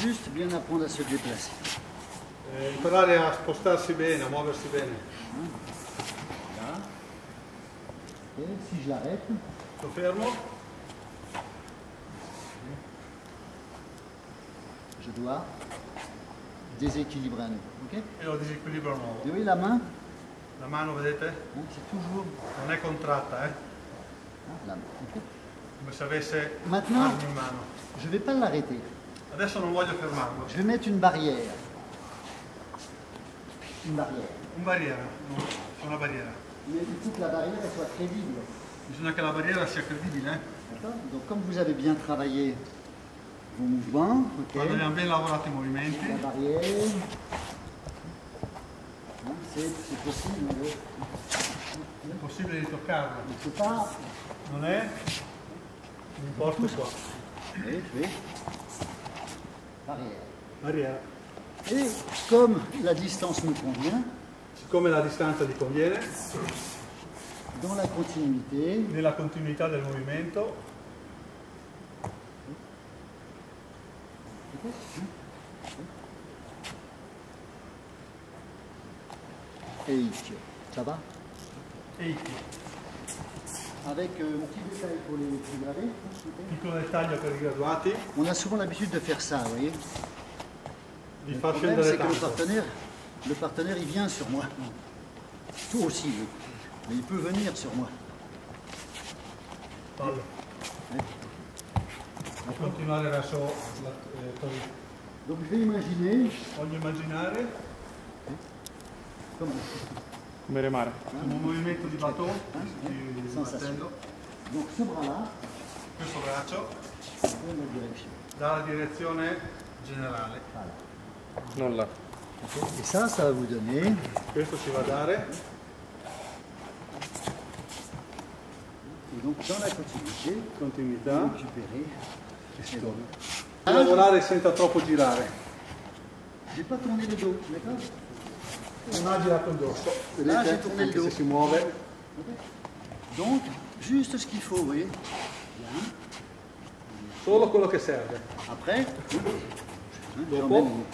juste bien apprendre à se déplacer. Imparare a spostarsi bene, a muoversi bene. Là. Et si je l'arrête, Sto fermo, je dois déséquilibrer un peu. Ok? e lo disequilibro nuovo. Vous voyez la main? La mano, vedete? Hein, c'est toujours Non è contratta, la main. Ok? come se avesse Maintenant, armi in mano. je ne vais pas l'arrêter. Adesso non voglio fermarlo. Je vais mettre une barrière. Une barrière. Una barriera, no, c'è una barriera. Mais il faut que la barrière elle soit crédible. Bisogna che la barriera sia credibile. D'accord? Donc comme vous avez bien travaillé vos mouvements, ok, Quando abbiamo ben lavorato i movimenti, la barrière, hein, c'est possible, mais è possibile di toccarla. il ne faut pas. Non è? Mi porto qua. Oui, barrière. Barriera. Et comme la distance me convient, Siccome la distanza gli conviene, dans la continuité, nella continuità del movimento, et ici, ça va? Eiki. Avec un petit détail pour les plus gravés. Piccolo dettaglio per i graduati, On a souvent l'habitude de faire ça, vous voyez. vi Le fa problème, scendere c'est que tanto. le partenaire, il vient sur moi. Toi aussi, oui. Mais il peut venir sur moi. Fallo. A continuare verso la torre. Donc je vais imaginer, Voglio immaginare comme Come remare. un movimento di baton, di sensation. battello, Donc ce bras-là, questo braccio dans la direction. dalla direzione generale. Voilà. Non là. Ok. Et ça va vous donner Questo ci va a dare, et donc dans la continuité, continuità, récupérer. e torna. Lavorare senza troppo girare. J'ai pas tourné le dos, d'accord? Non ha girato il dorso, Là, j'ai vedete? tourné il Anche dos. se si muove, Ok. Donc, juste ce qu'il faut, vous voyez. Bien. solo quello che serve. Après, Dopo. j'emmène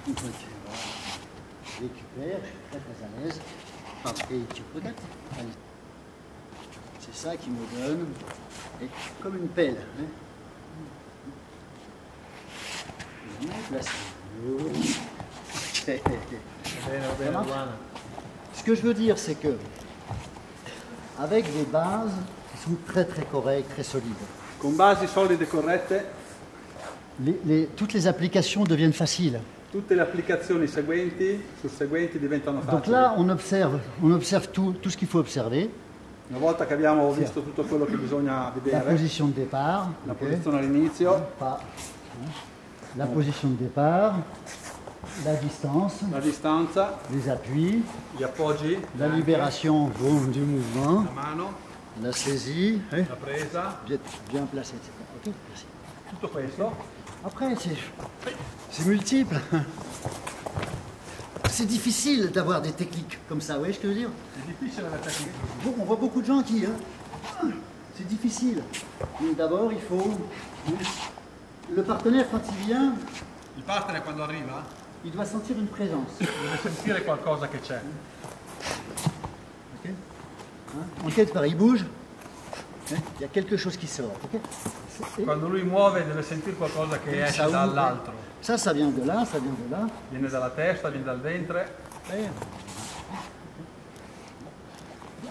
une voiture. Je récupère, je suis très très à l'aise. Et tu regardes. Allez. C'est ça qui me donne, et comme une pelle. Hein. Bien placé. Ok. Va bene, va bene, marche? Luana. Ce que je veux dire, c'est que, avec des bases qui sont très très correctes, très solides, Con basi solide e corrette, toutes les applications deviennent faciles. tutte le applicazioni seguenti, susseguenti diventano Donc facili. là, on observe tout ce qu'il faut observer. Una volta che abbiamo visto tutto quello che bisogna La vedere, position de départ, la ok. posizione all'inizio, Pas, hein. La position de départ, la distance, la distanza, les appuis, gli appoggi, la libération boum, du mouvement, la mano, la saisie, hein, la presa, bien placé, etc. Ok, merci. tutto questo. Après, c'est multiple. C'est difficile d'avoir des techniques comme ça, vous voyez ce que je veux dire? È difficile la tecnica. Bon, on voit beaucoup de gens qui... c'est difficile. Donc d'abord, il faut... Le partenaire, quand il vient, Il partner quando arriva il doit sentir une présence. deve sentire qualcosa che c'è. Ok, hein? En quelque part, il bouge. Hein? Il y a quelque chose qui sort. Ok. Et Quando lui muove deve sentire qualcosa che ça esce ouvre. dall'altro. Ça vient de là, ça vient de là. Viene dalla testa, viene dal ventre. Et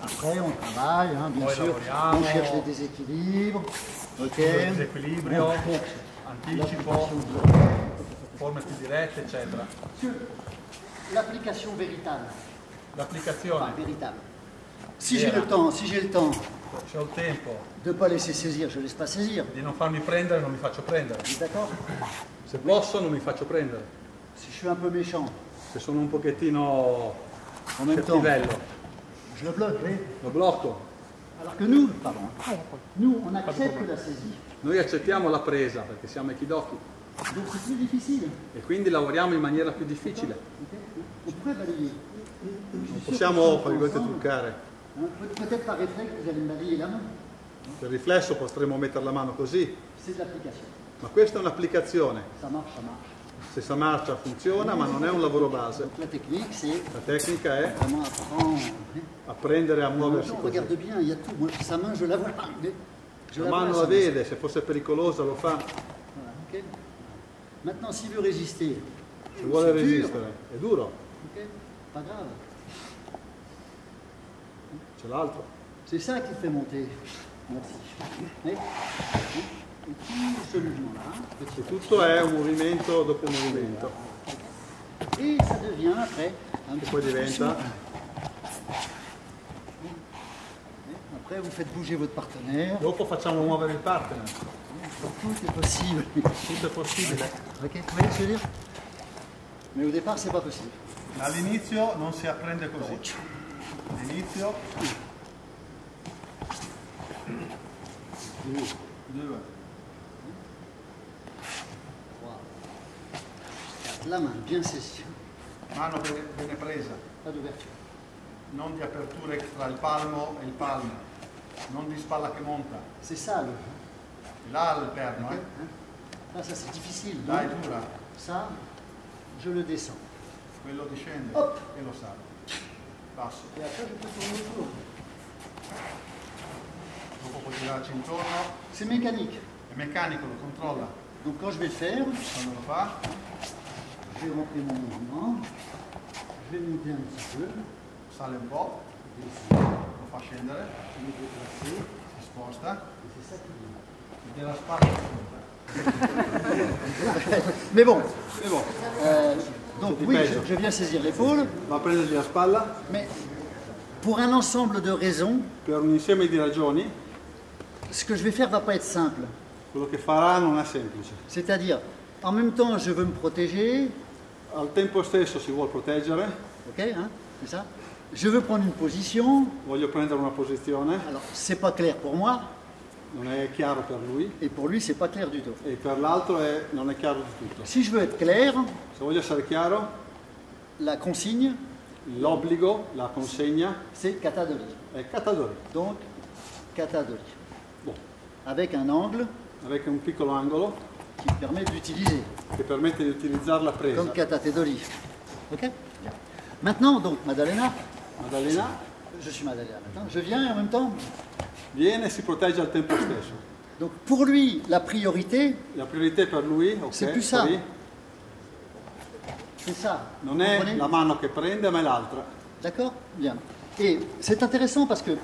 après, on travaille, hein, bien Poi sûr. lavoriamo. On cherche les déséquilibres. Ok. Disequilibrio, On cherche anticipo, l'application de- forme più dirette, eccetera. Sur l'application véritable. L'applicazione, Enfin, véritable. Si j'ai le temps, se ho il tempo de ne pas laisser saisir, je ne laisse pas saisir. di non farmi prendere, non mi faccio prendere. Vous êtes d'accord? Se posso, non mi faccio prendere. Si je suis un peu méchant, Se sono un pochettino en même temps, cattivello, je le bloque. Oui. lo blocco. Alors que nous, pardon, nous, on accepte la saisie. Noi accettiamo la presa perché siamo equidocchi Donc c'est plus difficile. e quindi lavoriamo in maniera più difficile. Ok. On pourrait balayer. Non possiamo, fra virgolette, truccare. Hein, peut-être par réflexe, vous allez me balayer la main. Per riflesso potremmo mettere la mano così, C'est de l'application. Ma questa è un'applicazione. Ça marche, ça marche. Se sa marcia funziona, ma non è un lavoro base. Donc la technique, c'est La tecnica è vraiment apprendre. apprendere a muoversi On così. regarde bien, il y a tout. Moi, sa main, je la vois. Je La vois, mano sa la main. vede, se fosse pericolosa lo fa. Voilà, ok. Maintenant, s'il veut résister, Se vuole c'est dur. resistere, è duro. Ok, pas grave. C'è l'altro. C'est ça qui fait monter. Merci. Et tout ce mouvement-là, E tutto è un movimento dopo un movimento. et ça devient après un E petit poi peu diventa. plus. Après, vous faites bouger votre partenaire. Dopo facciamo muovere il partner. Tout est possible. Tutto è possibile. Ok, vous voyez ce que je veux dire? Mais au départ, c'est pas possible. All'inizio non si apprende così. All'inizio. Due. La main bien saisie. Mano bene presa. Pas d'ouverture. Non di aperture tra il palmo e il palmo. Non di spalla che monta. C'est ça le. Là il perno, Ok, hein? Là, ça c'est difficile. Là è Donc, dura. ça, je le descends. Quello discende Hop. e lo sale. Passo. Et après, je peux tourner autour. Dopo puoi girarci intorno. C'est mécanique. È meccanico, lo controlla. Donc quand je vais le faire, Quando lo fa, je vais rentrer mon mouvement. Je vais monter un petit peu. sale un po', Descendre. lo fa scendere, Je vais déplacer. si sposta Et c'est ça qui vient. e della spalla si monta. Mais bon, bon. donc C'est oui, peggio. je viens saisir l'épaule, Va a prendergli la spalla mais pour un ensemble de raisons, per un insieme di ragioni. ce que je vais faire ne va pas être simple. Quello che farà non è semplice. C'est-à-dire, en même temps, je veux me protéger, Al tempo stesso si vuole proteggere, ok, hein, c'est ça. Je veux prendre une position. voglio prendere una posizione, Alors, c'est pas clair pour moi, non è chiaro per lui et pour lui, c'est pas clair du tout. e per l'altro non è chiaro di tutto. Si je veux être clair, Se voglio essere chiaro, la consigne, l'obbligo, la consegna c'est katadori. è katadori. Donc, katadori. Bon, Avec un angle avete un piccolo angolo qui permet d'utiliser, che permette di utilizzare la presa. comme katatedori. Ok. Bien. Maintenant, donc, Maddalena, Maddalena je suis Maddalena maintenant, je viens et en même temps. viene e si protegge al tempo stesso. Donc, pour lui, la priorité, La priorità per lui, ok, C'est plus ça. poi c'est ça. non Vous è comprenez? la mano che prende, ma è l'altra. D'accord. Bien. Et c'est intéressant parce que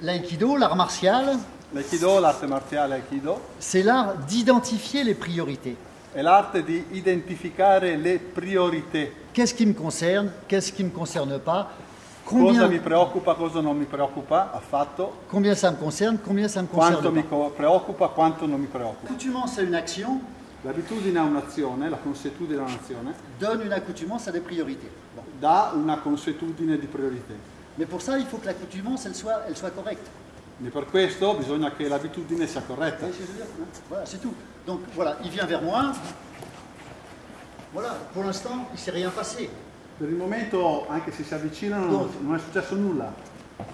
l'aïkido, l'art martial, L'aikido, l'arte marziale aikido, c'est l'art d'identifier les priorités. è l'arte di identificare le priorità. Qu'est-ce qui me concerne, qu'est-ce qui ne me concerne pas, Cosa combien, mi preoccupa, cosa non mi preoccupa affatto, combien ça me concerne, combien ça me concerne quanto mi pas. preoccupa, quanto non mi preoccupa. L'accoutumance à une action L'abitudine a un'azione, la consuetudine a un'azione, donne une accoutumance à des priorités. Bon. dà una consuetudine di priorità. Mais pour ça, il faut que l'accoutumance, elle soit correcte. E per questo bisogna che l'abitudine sia corretta. Vous voyez ce que je veux dire, hein? Voilà, c'est tout. Donc voilà, il vient vers moi. Voilà, pour l'instant, il ne s'est rien passé. Per il momento, anche se si avvicinano, non è successo nulla.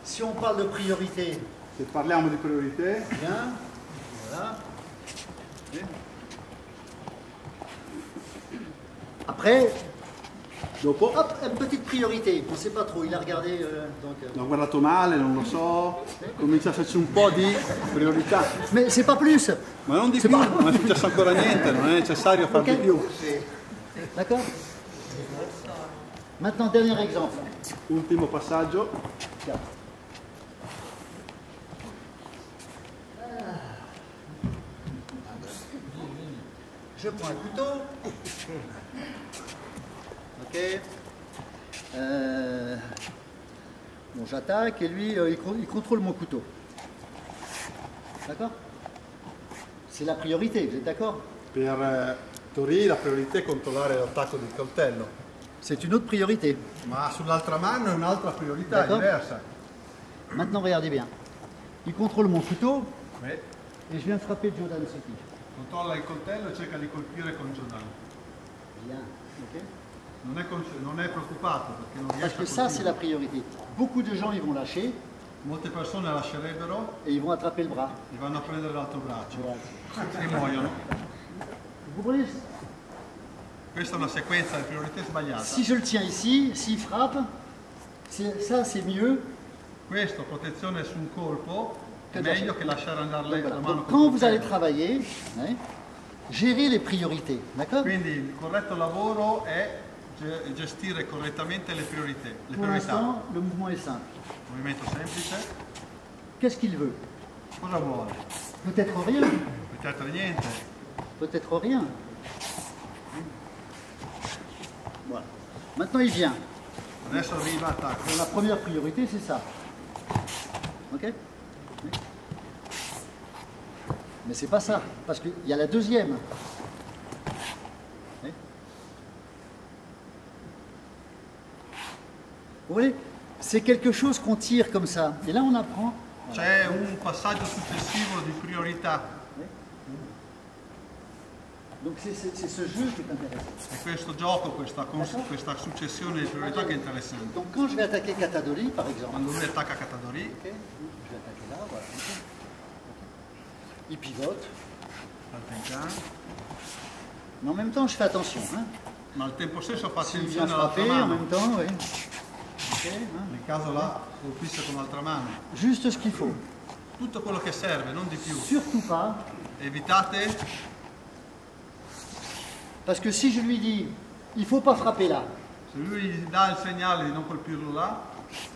Si on parle de priorité, Se parliamo di priorità, bien, voilà. Après, dopo hop, une petite priorité. On ne sait pas trop, il a regardé. l'ho guardato male, non lo so, comincia a esserci un po' di priorità. Mais c'est pas plus. Ma non di più, non è successo ancora niente, non è necessario far di Ok. più. D'accord. Maintenant, dernier exemple. Ultimo passaggio, Tiens. Je prends un couteau. Ok. Bon, j'attaque et lui, il contrôle mon couteau. D'accord? C'est la priorité, vous êtes d'accord? per Tori la priorità è controllare l'attacco del coltello, C'est une autre priorité. ma sull'altra mano è un'altra priorità, è D'accord. diversa. Maintenant, regardez bien. Il contrôle mon couteau Beh, et je viens de frapper Jordan Seki. controlla il coltello e cerca di colpire con Jordan. Bien. Ok. Non è preoccupato perché non Parce riesce que a ça, c'est la colpire. priorité. Beaucoup de gens, ils vont lâcher Molte persone lascerebbero et ils vont attraper le bras. e vanno a prendere l'altro braccio Voilà. e muoiono. Vous comprenez? Questa è una sequenza di priorità sbagliata. Si je le tiens ici, s'il frappe, ça c'est mieux. Questo, protezione su un colpo, è Che meglio che lasciare andare Donc, voilà. la mano Donc, col quand vous allez coltello. travailler, hein, gérez les priorités, d'accord? Quindi il corretto lavoro è gestire correttamente le priorità. Le Pour priorità. l'instant, le mouvement est simple. Movimento semplice. Qu'est-ce qu'il veut? Cosa vuole? Peut-être rien, Peut-être niente. peut-être rien. Voilà. Maintenant, il vient. Adesso arriva, attacco. La première priorité, c'est ça. Ok? Mais c'est pas ça, parce qu'il y a la deuxième. Oui. Vous voyez? C'est quelque chose qu'on tire comme ça. Et là, on apprend. C'è un passaggio successivo di priorità. Donc c'est ce jeu qui est intéressant. È questo gioco, questa successione di priorità che è interessante. Donc quand je vais attaquer Katadori, par exemple, Quando lui attacca Katadori, ok, je vais attaquer là, voilà. Ok. Il pivote, Altenkan, mais en même temps je fais attention. Hein. ma al tempo stesso fa S'il vient attenzione all'altra frapper en mano. même temps, oui. Ok, hein. Nel caso là, colpisce con l'altra mano. Juste ce qu'il faut. Tutto quello che serve, non di più. Surtout pas, Evitate, parce que si je lui dis, il ne faut pas frapper là, se lui gli dà il segnale di non colpirlo là,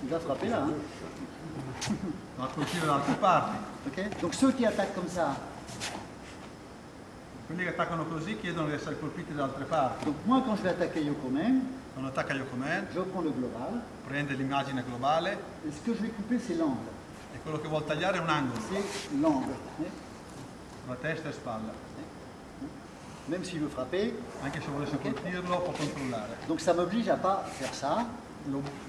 il va frapper là. Hein. va a colpire da altre parti. Ok. Donc ceux qui attaquent comme ça, Quelli che attaccano così chiedono di essere colpiti da altre parti. donc moi quand je vais attaquer Yokomen, Quando attacca Yokomen, je prends le global, prende l'immagine globale et ce que je vais couper c'est l'angle. e quello che vuol tagliare è un angolo, C'est l'angle. Hein. tra testa e spalla. Même s'il veut frapper, Anche se volesse Ok. colpirlo può controllare. donc ça m'oblige à pas faire ça.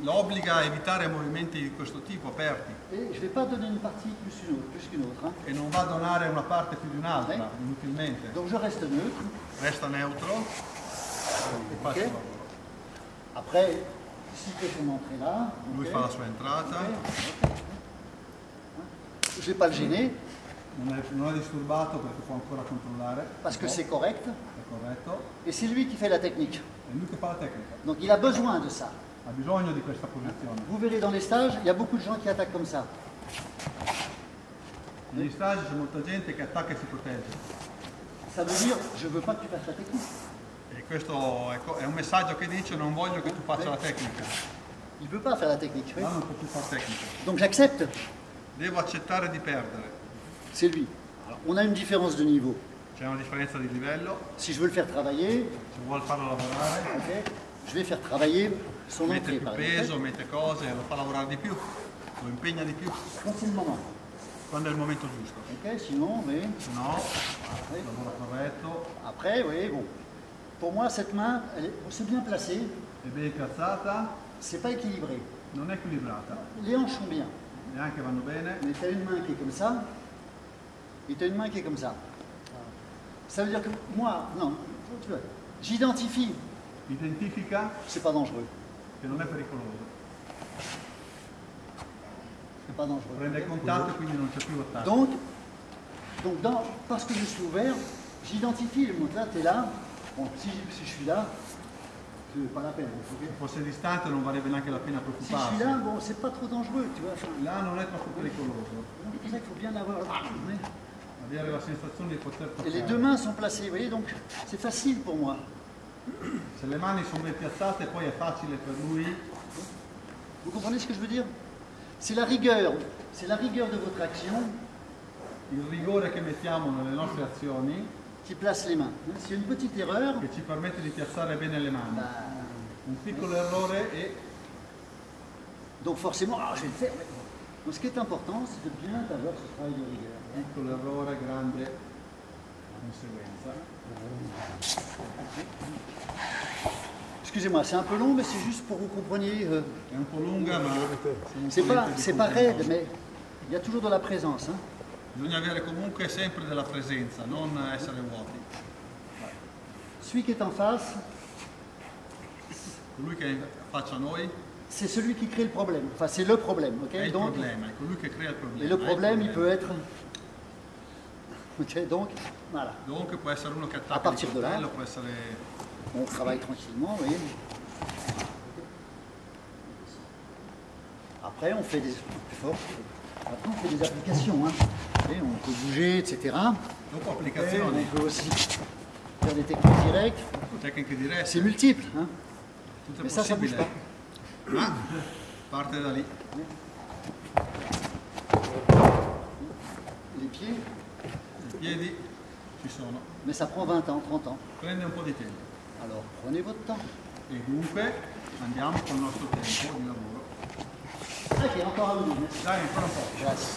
Lo obbliga a evitare movimenti di questo tipo, aperti, Et je ne vais pas donner une partie plus qu'une autre. Hein. e non va a donare una parte più di un'altra, inutilmente. Donc je reste neutre. Resta neutro e fa il Ok. suo lavoro. Après, s'il fait son entrée là, Lui ok, fa la sua entrata, ok. Je ne vais pas le gêner non è disturbato perché può ancora controllare, parce que no, c'est correct. è corretto, Et c'est lui qui fait la technique. è lui che fa la tecnica. Donc il a besoin de ça. Ha bisogno di questa posizione. Vous verrez dans les stages, il y a beaucoup de gens qui attaquent comme ça. Negli stage c'è molta gente che attacca e si protegge. Ça veut dire, je ne veux pas que tu fasses la technique. E questo è un messaggio che dice non voglio che tu faccia la tecnica. Il ne veut pas faire la technique. Oui. Là non può più fare tecnica. Donc j'accepte. Devo accettare di perdere. C'est lui. Alors, on a une différence de niveau. C'è una differenza di livello. Si je veux le faire travailler, Se vuole farlo lavorare, ok, je vais faire travailler son mette entrée più par peso, exemple. mette cose, lo fa lavorare di più, lo impegna di più, Quand c'est le moment. quando è il momento giusto. Ok, sinon, oui. Se no, Oui. lavoro corretto, Après, oui, bon. Pour moi, cette main, c'est bien placée, è ben piazzata, c'est pas équilibré. non è equilibrata. Les hanches sont bien. Neanche vanno bene. Mais tu as une main qui est comme ça, et tu as une main qui est comme ça. Ça veut dire que moi, non, tu vois, j'identifie, Identifica c'est pas dangereux. che non è pericoloso. C'est pas dangereux. Prende contatto e quindi non c'è più attacco. Donc parce que je suis ouvert, j'identifie le mot. Là, tu es là. Bon, si je suis là, c'est pas la peine. Ok. Se fosse distante non varrebbe neanche la pena Si je suis preoccuparsi. là, bon, c'est pas trop dangereux, tu vois. Enfin, Là non è troppo pericoloso. donc, c'est pour ça qu'il faut bien l'avoir. Oui. Avere la sensazione di poter Et les toccare. deux mains sont placées, vous voyez, donc c'est facile pour moi. Se le mani sono ben piazzate poi è facile per lui. Vous comprenez ce que je veux dire? C'est la rigueur de votre action Il rigore che mettiamo nelle nostre azioni qui place les mains. S'il y a une petite erreur, che ci permette di piazzare bene le mani. bah, Un piccolo errore e donc forcément, je vais le faire. Donc ce qui est important, c'est de bien avoir ce travail de rigueur. piccolo errore, grande conseguenza. Excusez-moi, c'est un peu long, mais c'est juste pour que vous compreniez. È un po' lunga ma C'est pas raide, mais il y a toujours de la présence. Hein. bisogna avere comunque sempre della presenza, non essere vuoti. Celui qui est en face, Colui che faccia a noi c'est celui qui crée le problème. Enfin, c'est le problème. Ok, È il donc, problema, è colui che crea il problema. et le è il problème, il peut problema. être. Ok, donc, voilà. Donc può essere uno che A attacca il partir de là. coltello, può essere... On travaille tranquillement, vous voyez. Après, on fait des. Plus fort. Après, on fait des applications. Hein. Vous voyez, on peut bouger, etc. Dopo Et applicazioni, on peut aussi faire des techniques directes. tecniche dirette, C'est multiple. Hein. tutto è Mais ça bouge possibile. pas. Ma parte da lì. Les pieds, I piedi ci sono. mais ça prend 20 ans, 30 ans. Prende un po' di tempo. Alors, prenez votre temps. E dunque andiamo col nostro tempo di lavoro. Ok, encore à vous. Merci. Dai, ancora un po'. Grazie.